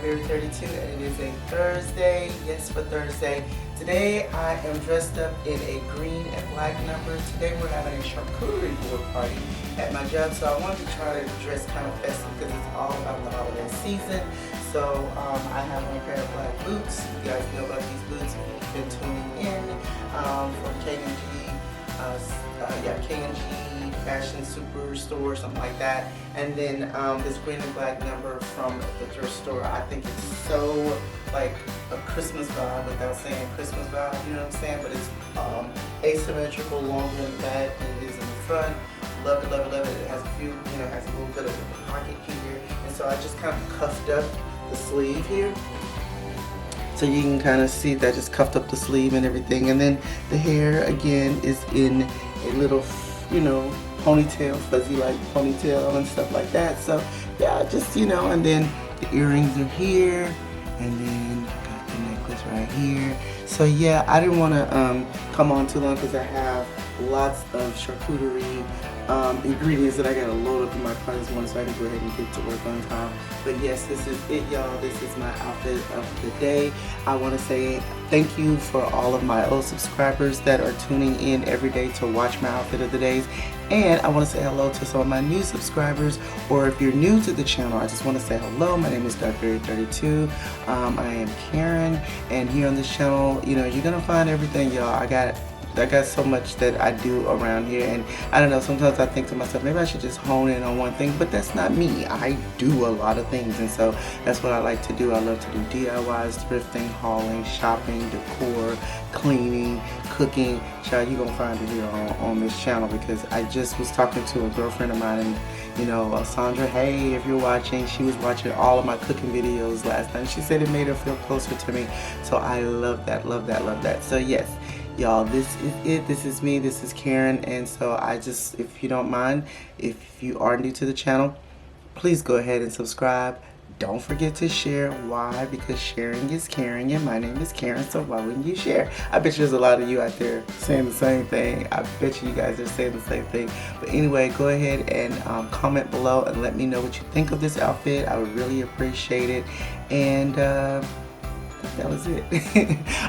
February 32, and it is a Thursday. Yes, for Thursday. Today I am dressed up in a green and black number. Today we're having a charcuterie board party at my job, so I wanted to try to dress kind of festive because it's all about the holiday season. So I have on a pair of black boots. You guys know about these boots if you've been tuning in from K&G. K&G Fashion Superstore, something like that. And then this green and black number from the thrift store. I think it's so like a Christmas vibe without saying Christmas vibe, you know what I'm saying? But it's asymmetrical, longer in the back than it is in the front. Love it, love it, love it. It has a few, you know, has a little bit of a pocket here. And so I just kind of cuffed up the sleeve here. So you can kind of see that I just cuffed up the sleeve and everything. And then the hair again is in a little, you know, ponytail, fuzzy like ponytail and stuff like that. So yeah, just, you know, and then the earrings are here, and then I got the necklace right here. So yeah, I didn't want to come on too long because I have lots of charcuterie ingredients that I gotta load up in my car this morning, so I can go ahead and get to work on time. But yes, this is it, y'all. This is my outfit of the day. I want to say thank you for all of my old subscribers that are tuning in every day to watch my outfit of the days. And I want to say hello to some of my new subscribers, or if you're new to the channel, I just want to say hello. My name is Darkberry32. I am Karen, and here on this channel, you know, you're gonna find everything, y'all. I got so much that I do around here, and I don't know, sometimes I think to myself, maybe I should just hone in on one thing, but that's not me. I do a lot of things, and so that's what I like to do. I love to do DIYs, thrifting, hauling, shopping, decor, cleaning, cooking. Child, you're gonna find it here on this channel, because I just was talking to a girlfriend of mine, and you know, Sandra, hey, if you're watching, she was watching all of my cooking videos last night. She said it made her feel closer to me, so I love that, love that, love that. So yes, y'all, this is it. This is me. This is Karen. And so I just, if you don't mind, if you are new to the channel, please go ahead and subscribe. Don't forget to share. Why? Because sharing is caring, and my name is Karen, so why wouldn't you share? I bet you there's a lot of you out there saying the same thing. I bet you guys are saying the same thing. But anyway, go ahead and comment below and let me know what you think of this outfit. I would really appreciate it. And that was it.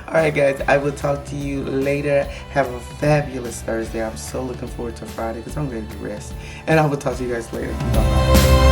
Alright guys, I will talk to you later. Have a fabulous Thursday. I'm so looking forward to Friday because I'm ready to rest. And I will talk to you guys later. Bye-bye.